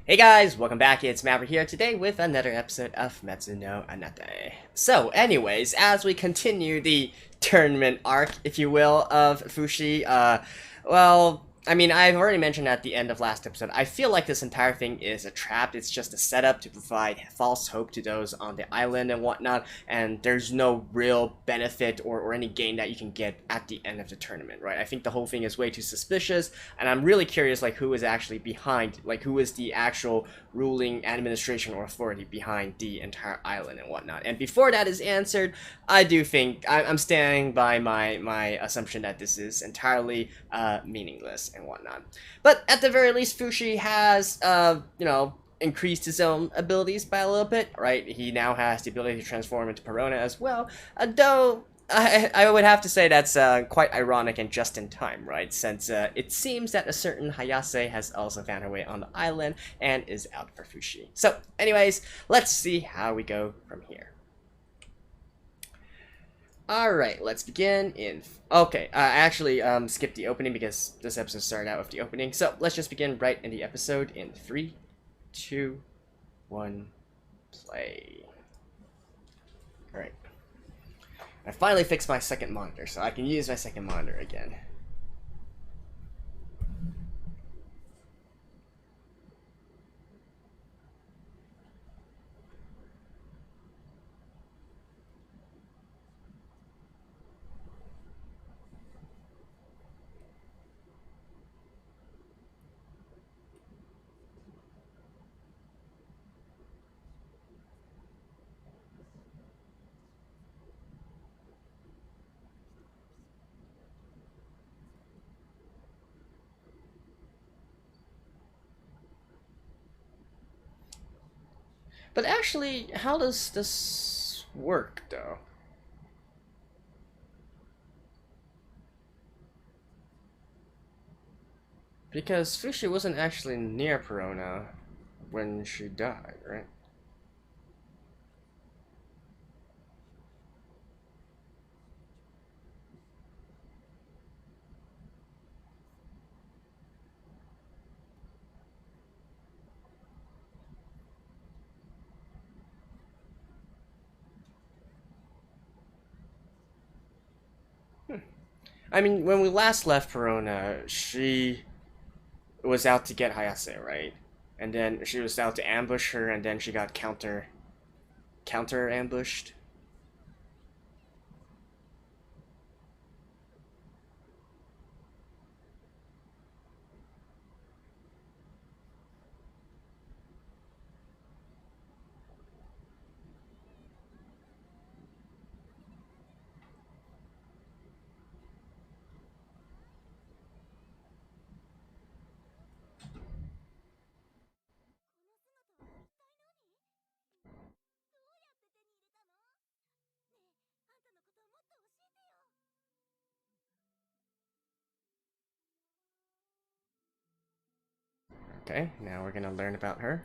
Hey guys, welcome back. It's Maverick here today with another episode of Fumetsu no Anata. So, anyways, as we continue the tournament arc, if you will, of Fushi, I've already mentioned at the end of last episode, I feel like this entire thing is a trap. It's just a setup to provide false hope to those on the island and whatnot, and there's no real benefit or any gain that you can get at the end of the tournament, right? I think the whole thing is way too suspicious, and I'm really curious, like, who is actually behind, like, who is the actual ruling administration or authority behind the entire island and whatnot. And before that is answered, I do think I'm standing by my assumption that this is entirely meaningless and whatnot. But at the very least, Fushi has increased his own abilities by a little bit, right? He now has the ability to transform into Pioran as well, though I would have to say that's quite ironic and just in time, right? Since it seems that a certain Hayase has also found her way on the island and is out for Fushi. So, anyways, let's see how we go from here. Alright, let's begin in... Okay, I actually skipped the opening because this episode started out with the opening. So, let's just begin right in the episode in 3, 2, 1, play. Alright. I finally fixed my second monitor, so I can use my second monitor again. But actually, how does this work, though? Because Fushi wasn't actually near Perona when she died, right? I mean, when we last left Perona, she was out to get Hayase, right? And then she was out to ambush her, and then she got counter ambushed. Okay, now we're gonna learn about her.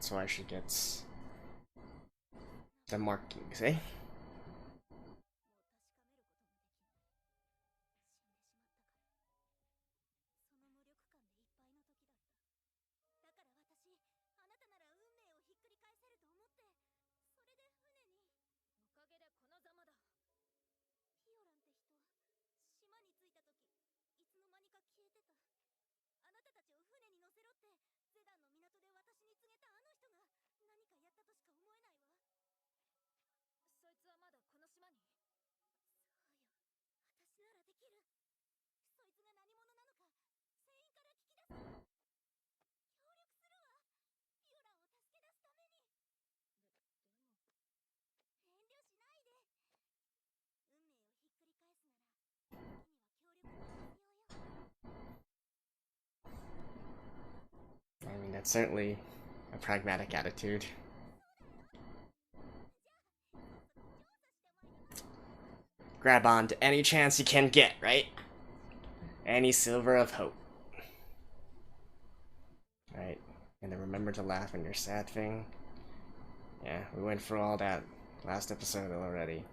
That's why she gets the markings, eh? I mean, that's certainly a pragmatic attitude. Grab on to any chance you can get, right? Any silver of hope. Right? And then remember to laugh when you're sad thing. Yeah, we went through all that last episode already.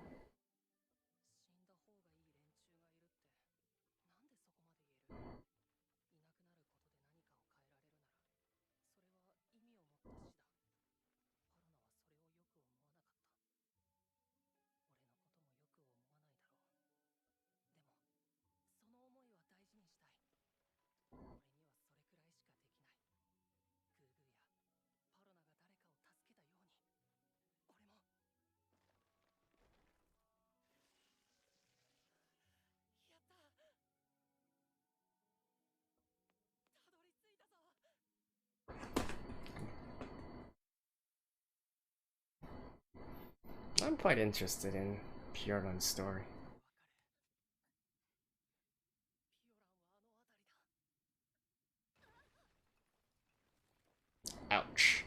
I'm quite interested in Pioran's story. Ouch.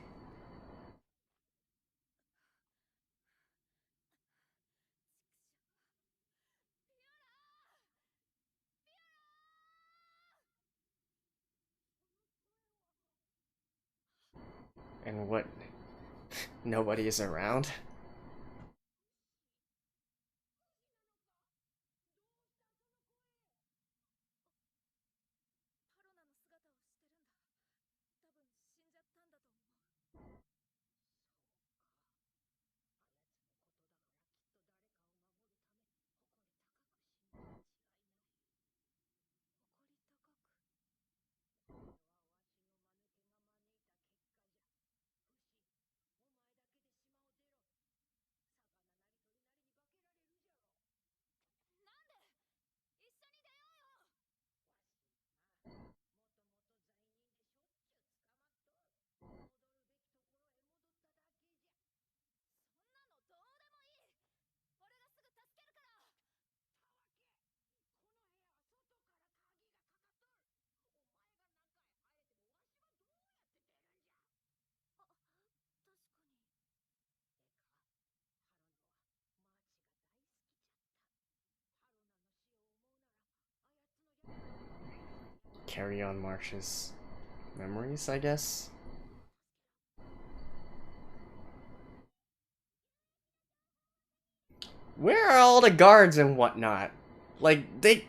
And what? Nobody is around? Carry on March's memories, I guess. Where are all the guards and whatnot? Like, they...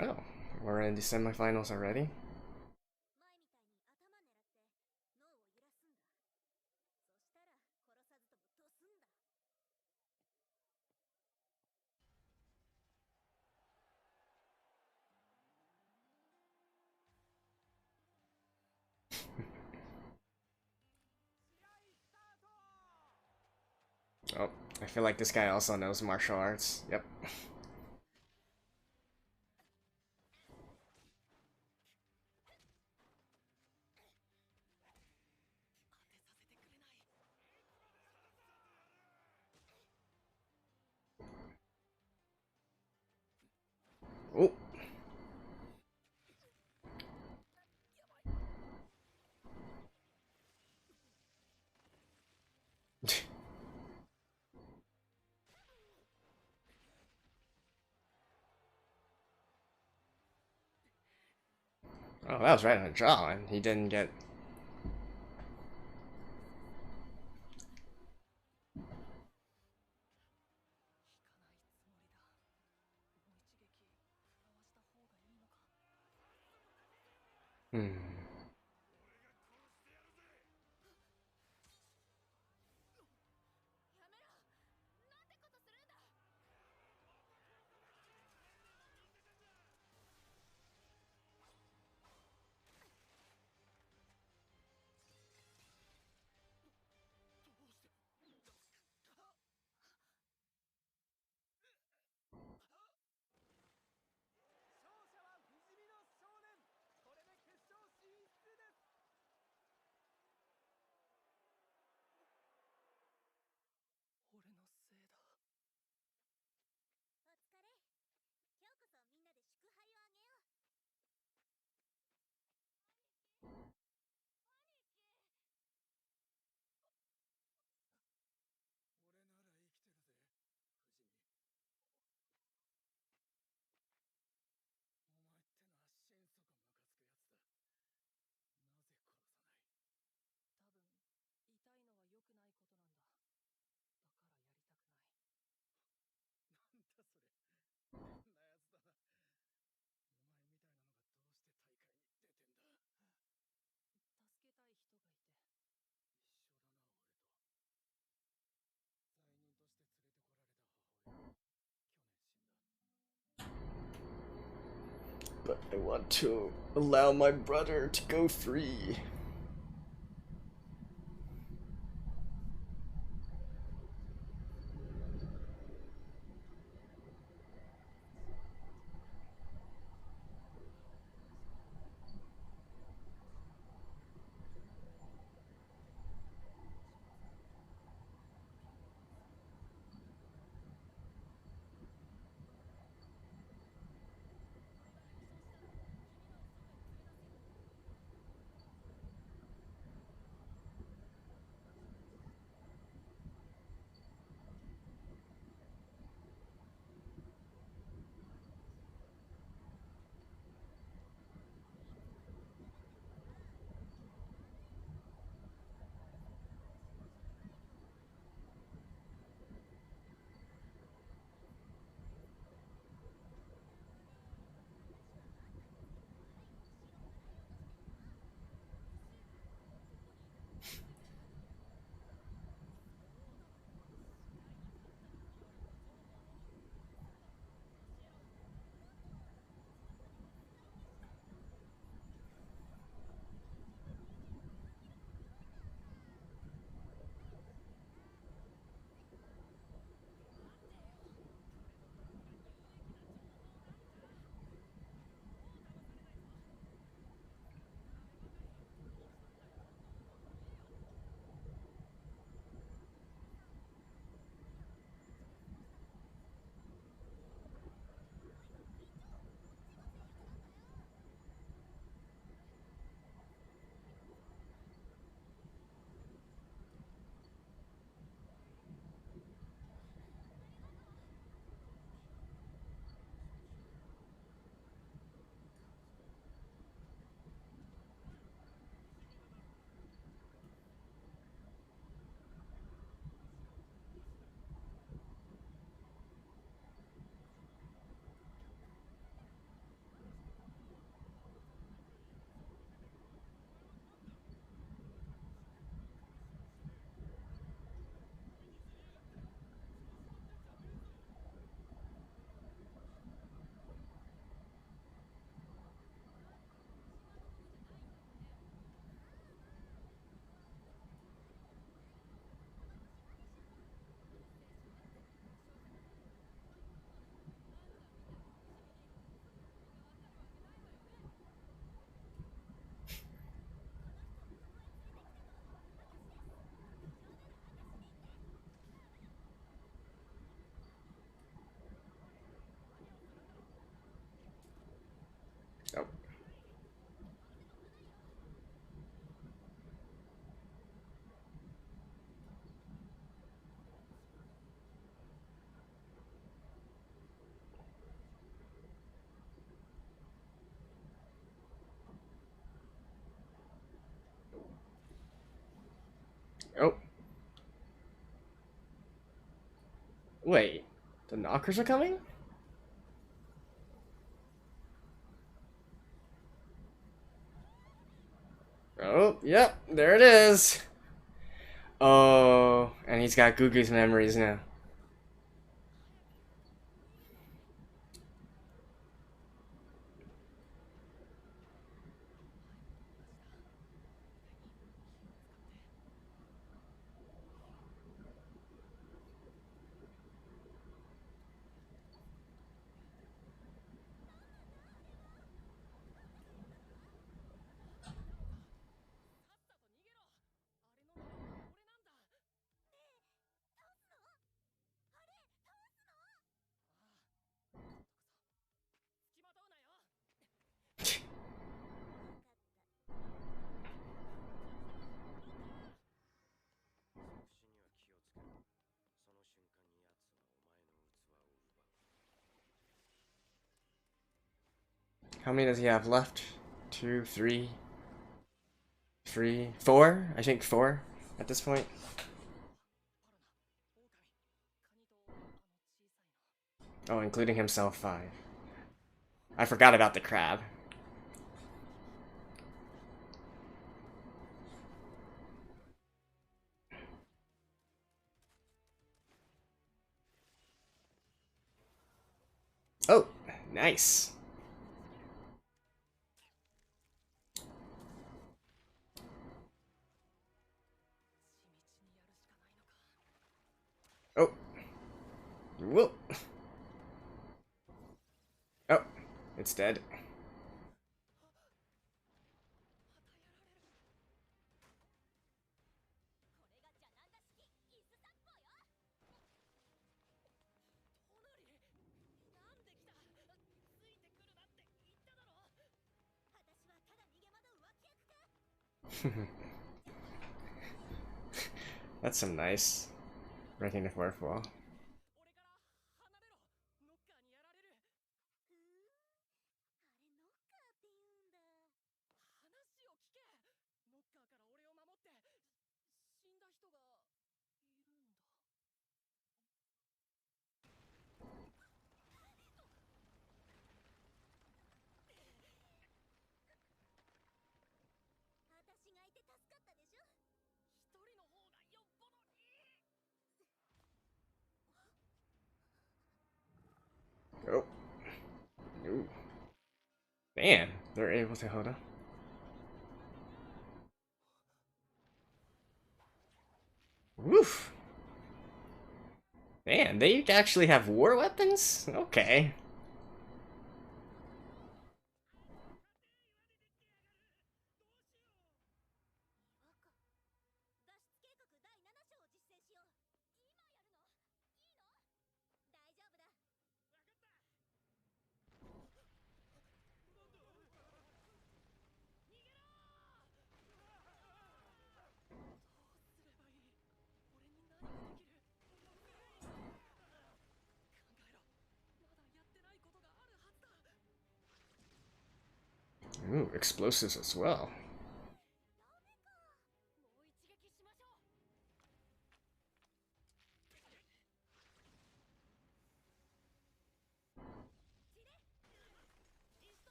Oh, we're in the semifinals already? Oh, I feel like this guy also knows martial arts. Yep. Oh. Oh, that was right on the jaw, and he didn't get. Hmm. But I want to allow my brother to go free. Wait, the knockers are coming? Oh, yep, there it is. Oh, and he's got Gugu's memories now. How many does he have left? Two, three, four? I think four at this point. Oh, including himself, five. I forgot about the crab. Oh, nice. Oh. Whoop. Oh, it's dead. That's some nice breaking the fourth wall. Oh. Ooh. Man, they're able to hold on. Woof. Man, they actually have war weapons? Okay. Ooh, explosives as well.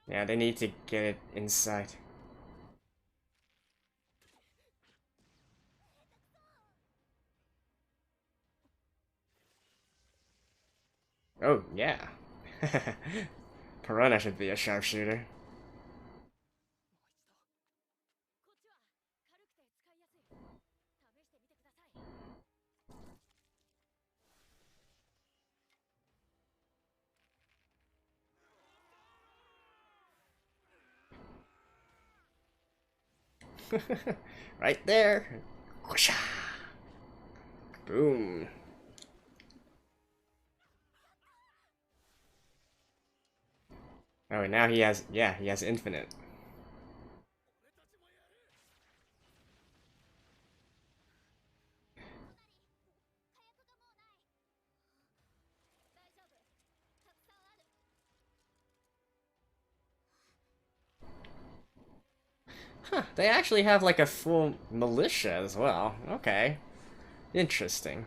Yeah, they need to get it inside. Oh, yeah. Piranha should be a sharpshooter. Right there. Whoosha. Boom. Oh, and now he has, yeah, he has infinite. Huh, they actually have like a full militia as well. Okay. Interesting.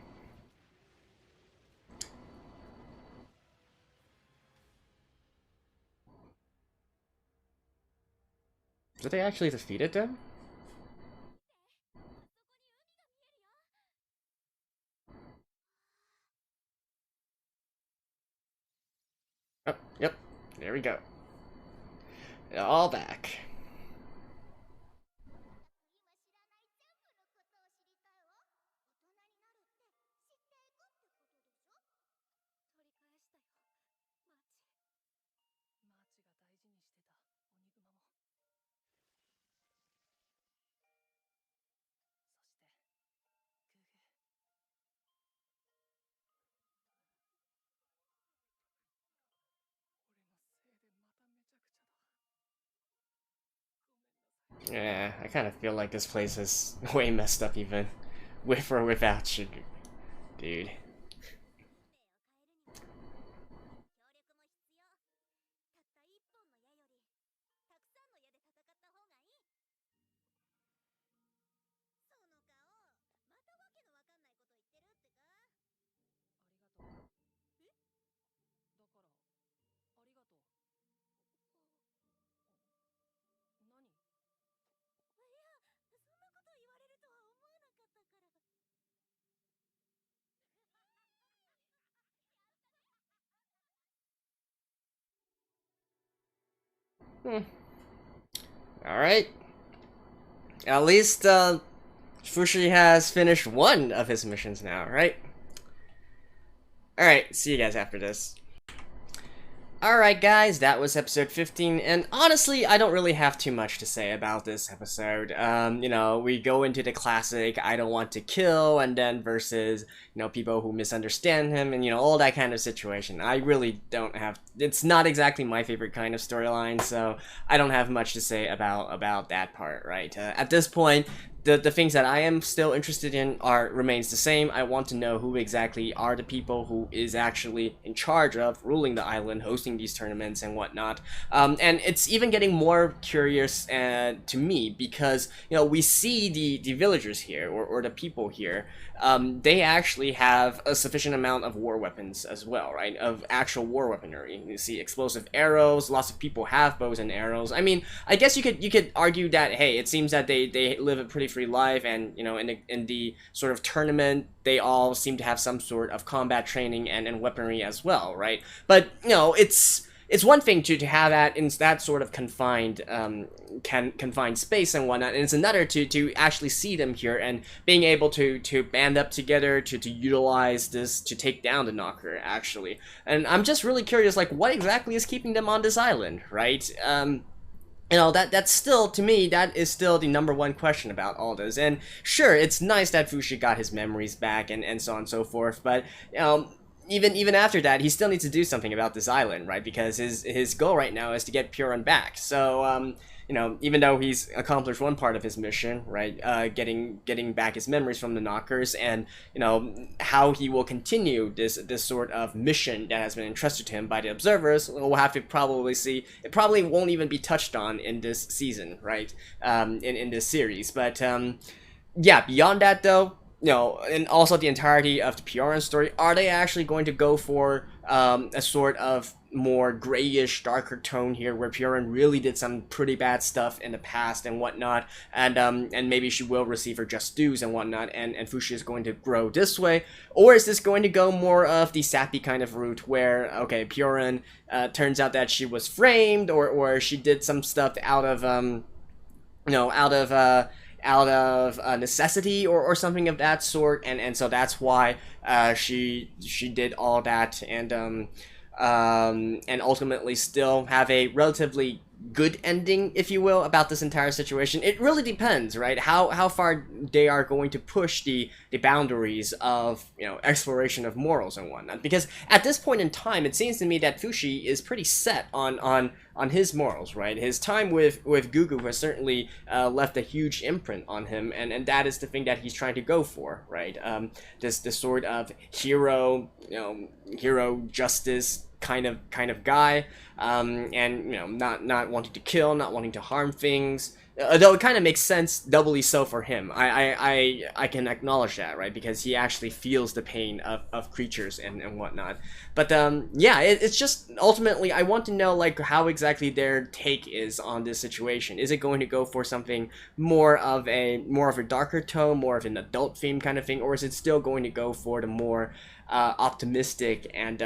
Did they actually defeated them? Oh, yep. There we go. All back. Yeah, I kind of feel like this place is way messed up even with or without you, dude. Hmm. All right. At least Fushi has finished one of his missions now, right? All right. See you guys after this. Alright guys, that was episode 15, and honestly, I don't really have too much to say about this episode. You know, we go into the classic, I don't want to kill, and then versus, you know, people who misunderstand him, and, you know, all that kind of situation. I really don't have, it's not exactly my favorite kind of storyline, so I don't have much to say about that part, right? At this point, the things that I am still interested in remains the same. I want to know who exactly are the people who is actually in charge of ruling the island, hosting these tournaments and whatnot. And it's even getting more curious to me because, you know, we see the villagers here or the people here. They actually have a sufficient amount of war weapons as well, right? Of actual war weaponry. You see explosive arrows. Lots of people have bows and arrows. I mean, I guess you could argue that, hey, it seems that they live a pretty free life, and, you know, in the sort of tournament, they all seem to have some sort of combat training and weaponry as well, right? But, you know, it's one thing to have that in that sort of confined confined space and whatnot, and it's another to actually see them here and being able to band up together to utilize this to take down the knocker, actually. And I'm just really curious, like, what exactly is keeping them on this island, right? You know, that's still, to me, that is still the number one question about all this. And sure, it's nice that Fushi got his memories back and so on and so forth, but, you know, even after that, he still needs to do something about this island, right? Because his goal right now is to get Pioran back. So, you know, even though he's accomplished one part of his mission, right, getting back his memories from the knockers, and, you know, how he will continue this sort of mission that has been entrusted to him by the observers, we'll have to probably see. It probably won't even be touched on in this season, right? In this series, but yeah. Beyond that, though, you know, and also the entirety of the Pioran story, are they actually going to go for a sort of more grayish, darker tone here, where Pioran really did some pretty bad stuff in the past and whatnot, and maybe she will receive her just dues and whatnot, and Fushi is going to grow this way? Or is this going to go more of the sappy kind of route, where, okay, Pioran turns out that she was framed, or she did some stuff out of, you know, out of necessity or something of that sort, and so that's why she did all that, and ultimately still have a relatively good ending, if you will, about this entire situation. It really depends, right? How far they are going to push the boundaries of, you know, exploration of morals and whatnot. Because at this point in time, it seems to me that Fushi is pretty set on his morals, right? His time with Gugu has certainly left a huge imprint on him, and that is the thing that he's trying to go for, right? This sort of hero, you know, hero justice kind of guy, and, you know, not wanting to kill, not wanting to harm things, Though it kind of makes sense, doubly so for him. I can acknowledge that, right? Because he actually feels the pain of creatures and whatnot. But yeah, it's just ultimately I want to know like how exactly their take is on this situation. Is it going to go for something more of a darker tone, more of an adult theme kind of thing, or is it still going to go for the more optimistic and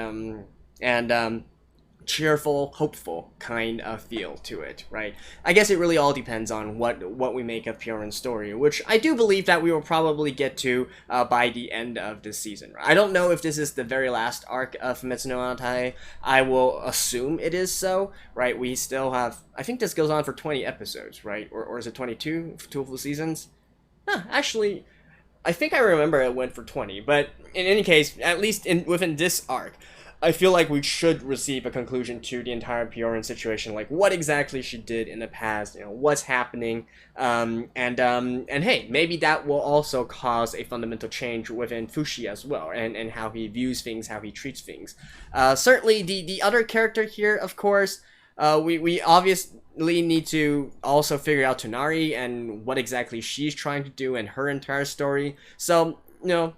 cheerful, hopeful kind of feel to it, right? I guess it really all depends on what we make of Pioran's story, which I do believe that we will probably get to by the end of this season. I don't know if this is the very last arc of Fumetsu no Anata. I will assume it is so, right? We still have, I think this goes on for 20 episodes, right? Or is it 22? 2 full seasons? Actually, I think I remember it went for 20, but in any case, at least within this arc, I feel like we should receive a conclusion to the entire Pioran situation, like what exactly she did in the past, what's happening, and hey, maybe that will also cause a fundamental change within Fushi as well, and how he views things, how he treats things. Certainly, the other character here, of course, we obviously need to also figure out Tonari and what exactly she's trying to do and her entire story. So,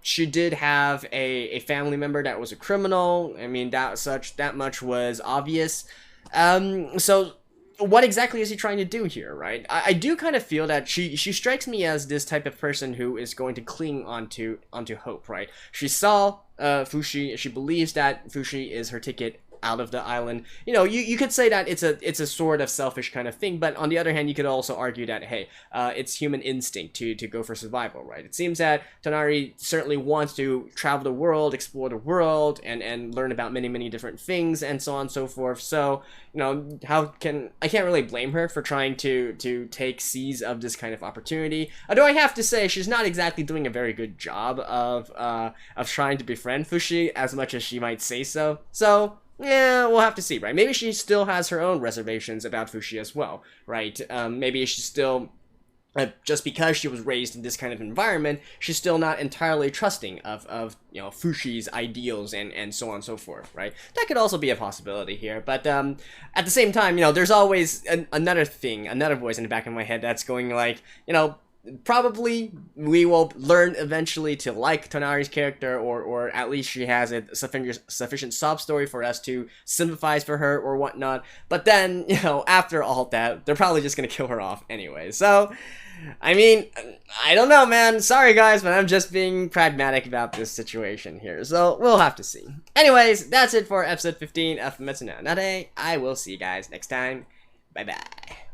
she did have a family member that was a criminal. I mean, that much was obvious. So what exactly is he trying to do here, right? I do kind of feel that she strikes me as this type of person who is going to cling onto hope, right? She saw Fushi. She believes that Fushi is her ticket out of the island. You could say that it's a sort of selfish kind of thing, but on the other hand, you could also argue that, hey, it's human instinct to go for survival, right? It seems that Tonari certainly wants to travel the world, explore the world, and learn about many different things, and so on and so forth. So, I can't really blame her for trying to take seize of this kind of opportunity. Although I have to say, she's not exactly doing a very good job of trying to befriend Fushi as much as she might say so. So, yeah, we'll have to see, right? Maybe she still has her own reservations about Fushi as well, right? Maybe she's still, just because she was raised in this kind of environment, she's still not entirely trusting of Fushi's ideals and so on and so forth, right? That could also be a possibility here, but at the same time, there's always another voice in the back of my head that's going like, probably we will learn eventually to like Tonari's character, or at least she has a sufficient sob story for us to sympathize for her or whatnot. But then, after all that, they're probably just gonna kill her off anyway. So, I mean, I don't know, man. Sorry, guys, but I'm just being pragmatic about this situation here. So, we'll have to see. Anyways, that's it for episode 15 of Fumetsu no Anata. I will see you guys next time. Bye-bye.